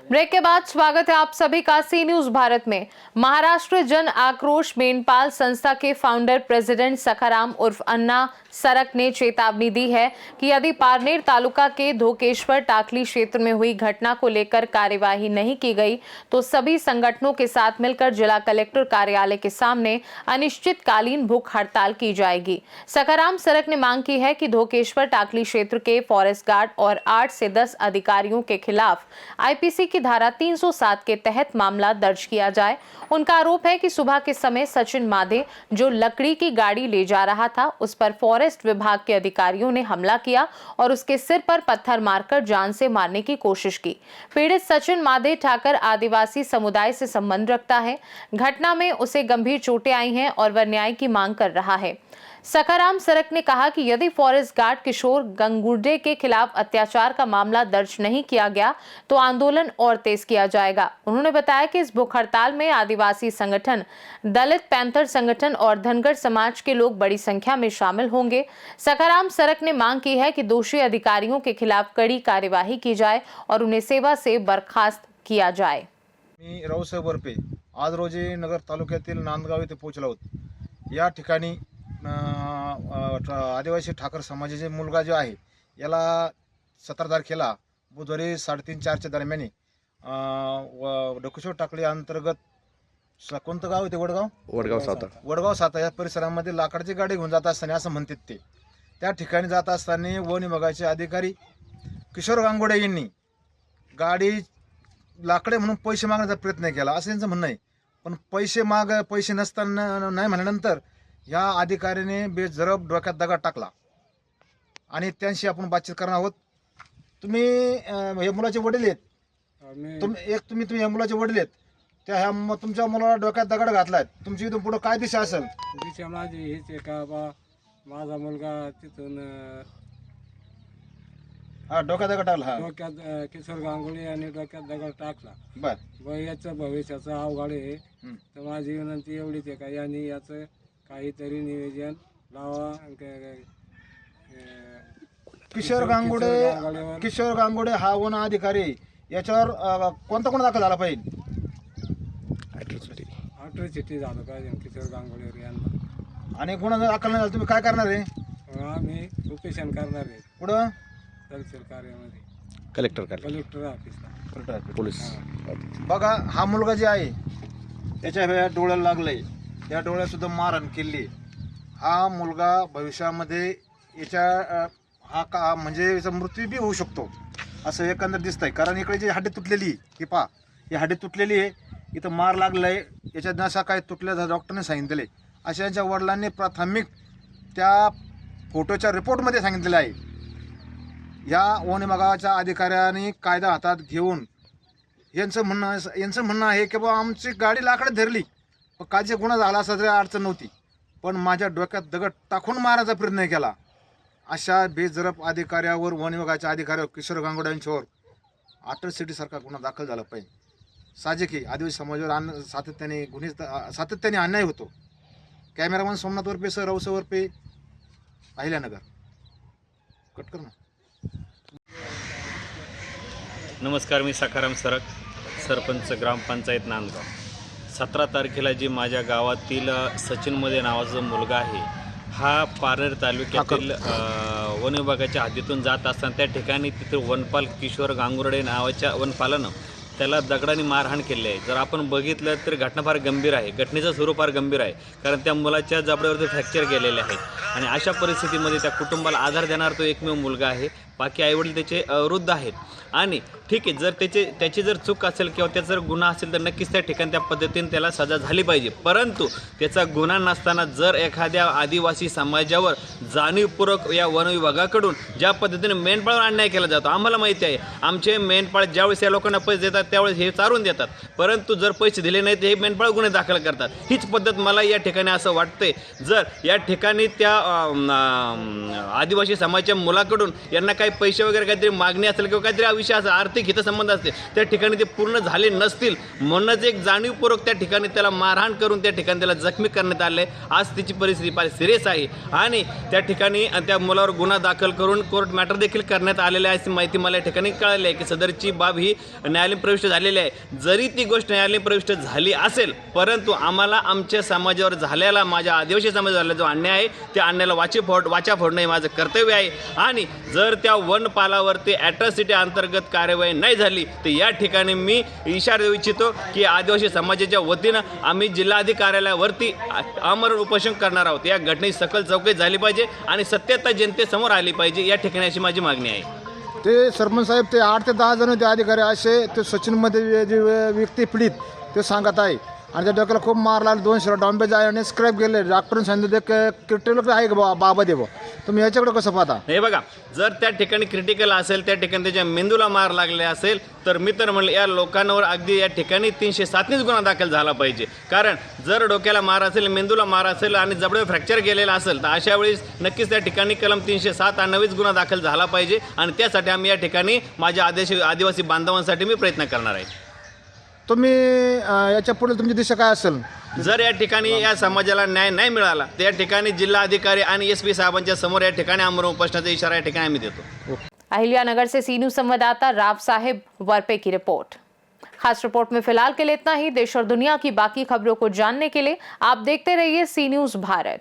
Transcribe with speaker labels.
Speaker 1: Break के बाद स्वागत है आप सभी का सी न्यूज भारत में। महाराष्ट्र जन आक्रोश मेंढपाल संस्था के फाउंडर प्रेसिडेंट सखाराम उर्फ अन्ना सरक ने चेतावनी दी है कि यदि पारनेर तालुका के धोकेश्वर टाकली क्षेत्र में हुई घटना को लेकर कार्यवाही नहीं की गई तो सभी संगठनों के साथ मिलकर जिला कलेक्टर कार्यालय के सामने अनिश्चितकालीन भूख हड़ताल की जाएगी। सखाराम सरक ने मांग की है कि धोकेश्वर टाकली क्षेत्र के फॉरेस्ट गार्ड और 8 से 10 अधिकारियों के खिलाफ आईपीसी की धारा 307 के तहत मामला दर्ज किया जाए। उनका आरोप है कि सुबह के समय सचिन मादे जो लकड़ी की गाड़ी ले जा रहा था उस पर फॉरेस्ट विभाग के अधिकारियों ने हमला किया और उसके सिर पर पत्थर मारकर जान से मारने की कोशिश की। पीड़ित सचिन मादे ठाकर आदिवासी समुदाय से संबंध रखता है। घटना में उसे गंभीर चोटें आई हैं और वह न्याय की मांग कर रहा है। सखाराम सरक ने कहा कि यदि फॉरेस्ट गार्ड किशोर गंगुर्डे के खिलाफ अत्याचार का मामला दर्ज नहीं किया गया तो आंदोलन और तेज किया जाएगा। उन्होंने बताया कि इस भूख हड़ताल में आदिवासी संगठन, दलित पैंथर संगठन और धनगर समाज के लोग बड़ी संख्या में शामिल होंगे। सखाराम सरक ने मांग की है कि दोषी अधिकारियों के खिलाफ कड़ी कार्यवाही की जाए और उन्हें सेवा से बर्खास्त किया जाए।
Speaker 2: मी रावसाहेब वरपे आज रोजी नगर तालुक्यातील नांदगाव येथे पोहोचलो आहोत। या ठिकाणी आदिवासी ठाकर समाजाचे मुलगा जो आहे याला 17 तारखेला बुधवारी 3:30-4च्या दरम्यान धोकेश्वर टाकळी अंतर्गत कोणतं गाव आहे ते? वडगाव साता या परिसरामध्ये लाकडाची गाडी घेऊन जात असताना असं म्हणतात ते त्या ठिकाणी जात असताना वन विभागाचे अधिकारी किशोर गांगोडे यांनी गाडी लाकडे म्हणून पैसे मागण्याचा प्रयत्न केला असं त्यांचं म्हणणं आहे। पण पैसे नसताना नाही म्हणल्यानंतर या अधिकाऱ्याने बेजरब डोक्यात दगड टाकला आणि त्यांशी आपण बातचीत करणार आहोत। तुम्ही या मुलाचे वडील आहेत, तुम्ही या मुलाचे वडील आहेत, त्या तुमच्या मुलाला डोक्यात दगड घातलाय, तुमची इथून पुढे काय दिशा असेल?
Speaker 3: दिशा माझी हीच आहे का बा माझा मुलगा तिथून
Speaker 2: डोक्यात दगड टाकला।
Speaker 3: डोक्यात किशोर गांगुळे आणि डोक्यात दगड टाकला।
Speaker 2: बर
Speaker 3: याचं भविष्याचं अवघड आहे। तर माझी विनंती एवढीच आहे का यांनी याचं काहीतरी नियोजन लावा।
Speaker 2: किशोर गांगुडे हा वन अधिकारी याच्यावर कोणता दाखल झाला पाहिजे?
Speaker 3: अॅट्रॉसिटी झालं पाहिजे किशोर गांगुडेवर यांना।
Speaker 2: आणि गुन्हा दाखल नाही झाला तुम्ही काय करणार आहे?
Speaker 3: आम्ही उपेशन करणार आहे
Speaker 2: पुढं
Speaker 3: तहसील कार्यामध्ये
Speaker 4: कलेक्टर
Speaker 3: ऑफिसला
Speaker 4: पोलीस।
Speaker 2: बघा हा मुलगा जे आहे त्याच्या डोळ्याला लागलंय, त्या डोळ्यात सुद्धा मारहाण केली। हा मुलगा भविष्यामध्ये याच्या हा म्हणजे याचा मृत्यू बी होऊ शकतो असं एकंदर दिसतंय। कारण इकडे जी हड्डी तुटलेली ही पहा, ही हड्डी तुटलेली आहे, इथं मार लागलाय, याच्या नसा काय तुटल्या डॉक्टरने सांगितले। अशा यांच्या वडिलांनी प्राथमिक त्या फोटोच्या रिपोर्टमध्ये सांगितलेलं आहे। या वन विभागाच्या अधिकाऱ्यांनी कायदा हातात घेऊन यांचं म्हणणं आहे की बाबा आमची गाडी लाकडं धरली, पण कायचे गुन्हा झाला असता तरी अडचण नव्हती, पण माझ्या डोक्यात दगड टाकून मारायचा प्रयत्न केला। अशा बेजरब अधिकाऱ्यावर, वन विभागाच्या अधिकाऱ्यावर, किशोर गांगुडे यांच्यावर अॅट्रॉसिटी सारखा गुन्हा दाखल झाला पाहिजे। साहजिक आहे आदिवासी समाजावर सातत्याने अन्याय होतो। Cameraman Somnath Varpe sir, Raosaheb Varpe, Ahilyanagar. Cut कर ना।
Speaker 5: नमस्कार, मी सखाराम सरक, सरपंच ग्रामपंचायत नांदगाव। 17 तारखेला जी माझ्या गावातील सचिन मध्ये नावाचा मुलगा आहे हा पारनेर तालुक्यातील वन विभागाच्या हद्दीतून जात असताना त्या ठिकाणी तिथे वनपाल किशोर गांगुर्डे नावाच्या वनपालानं त्याला दगडाने मारहाण केली आहे। जर आपण बघितलं तर घटना फार गंभीर आहे, घटनेचं स्वरूप फार गंभीर आहे, कारण त्या मुलाच्या जबड्यावरती फ्रॅक्चर गेलेले आहे आणि अशा परिस्थितीमध्ये त्या कुटुंबाला आधार देणारा तो एकमेव मुलगा आहे। बाकी आईवडील त्याचे वृद्ध आहेत आणि ठीक आहे, जर त्याची जर चूक असेल किंवा त्याचा जर गुन्हा असेल तर नक्कीच त्या ठिकाणी त्या पद्धतीने त्याला सजा झाली पाहिजे। परंतु त्याचा गुन्हा नसताना जर एखाद्या आदिवासी समाजावर जाणीवपूर्वक या वन विभागाकडून ज्या पद्धतीने मेंढपाळावर अन्याय केला जातो, आम्हाला माहिती आहे आमचे मेंढपाळ ज्यावेळेस या लोकांना पैसे देतात त्यावेळेस हे चारून देतात, परंतु जर पैसे दिले नाही तर हे मेंढपाळ गुन्हे दाखल करतात. हीच पद्धत मला या ठिकाणी असं वाटते. जर या ठिकाणी त्या आदिवासी समाजाच्या मुलाकडून यांना काही पैसे वगैरे काहीतरी मागणी असेल किंवा काहीतरी विषय असेल, आर्थिक हितसंबंध असते, त्या ठिकाणी ते पूर्ण झाले नसतील म्हणूनच एक जाणीवपूर्वक त्या ठिकाणी त्याला मारहाण करून त्या ठिकाणी त्याला जखमी करण्यात आले. आज त्याची परिस्थिती फार सिरियस आहे आणि त्या ठिकाणी त्या मुलावर गुन्हा दाखल करून कोर्ट मॅटर देखील करण्यात आलेले आहे अशी माहिती मला या ठिकाणी कळाली आहे की सदरची बाब ही न्यायालयीन प्रविष्ट झालेली आहे. जरी ती गोष्ट न्यायालयीन प्रविष्ट झाली असेल परंतु आम्हाला आमच्या समाजावर झालेला, माझ्या आदिवासी समाजावर झालेला जो अन्याय आहे त्या अन्यायाला वाचा फोडणं हे माझं कर्तव्य आहे. आणि जर त्या वनपालावरती ॲट्रॉसिटी अंतर्गत कार्यवाही नाही झाली तर या ठिकाणी मी इशारा देऊ इच्छितो की आदिवासी समाजाच्या वतीनं आम्ही जिल्हाधिकारी कार्यालयावरती आमरण उपोषण करणार आहोत. या घटनेची सखोल चौकशी झाली पाहिजे आणि सत्यता जनतेसमोर आली पाहिजे, या ठिकाणी अशी माझी मागणी आहे.
Speaker 2: ते सरपंच साहेब ते 8 ते 10 जण ते अधिकारी असे ते सचिनमध्ये जे व्यक्ती पीडित ते सांगत आहे आणि त्या डोक्याला खूप मार लागला. 2 शिरा डॉम्बेज आहे आणि स्क्रॅप गेले. डॉक्टरांनी सांगितलं ते क्रिटिकल आहे का बाबा देव. तुम्ही याच्याकडे कसं पाहता?
Speaker 5: हे बघा, जर त्या ठिकाणी क्रिटिकल असेल, त्या ठिकाणी त्याच्या मेंदूला मार लागले असेल तर मी तर म्हणलं या लोकांवर अगदी या ठिकाणी 307नीच गुन्हा दाखल झाला पाहिजे. कारण जर डोक्याला मार असेल, मेंदूला मार असेल आणि जबडे फ्रॅक्चर गेलेला असेल तर अशा वेळेस नक्कीच त्या ठिकाणी कलम 307 हा नवीच गुन्हा दाखल झाला पाहिजे आणि त्यासाठी आम्ही या ठिकाणी माझ्या आदिवासी बांधवांसाठी मी प्रयत्न करणार आहे.
Speaker 2: तुम्ही याच्या पुढे तुमची दिशा काय असेल?
Speaker 5: जर या ठिकाणी या समाजाला न्याय नाही मिळाला तर या ठिकाणी जिल्हा अधिकारी आणि SP साहेबांच्या समोर या ठिकाणी आमरण उपोषणाचा इशारा या ठिकाणी आम्ही देतो.
Speaker 1: अहिल्यानगर से सी न्यूज संवाददाता राव साहिब वरपे की रिपोर्ट. खास रिपोर्ट में फिलहाल के लिए इतना ही. देश और दुनिया की बाकी खबरों को जानने के लिए आप देखते रहिए सी न्यूज भारत.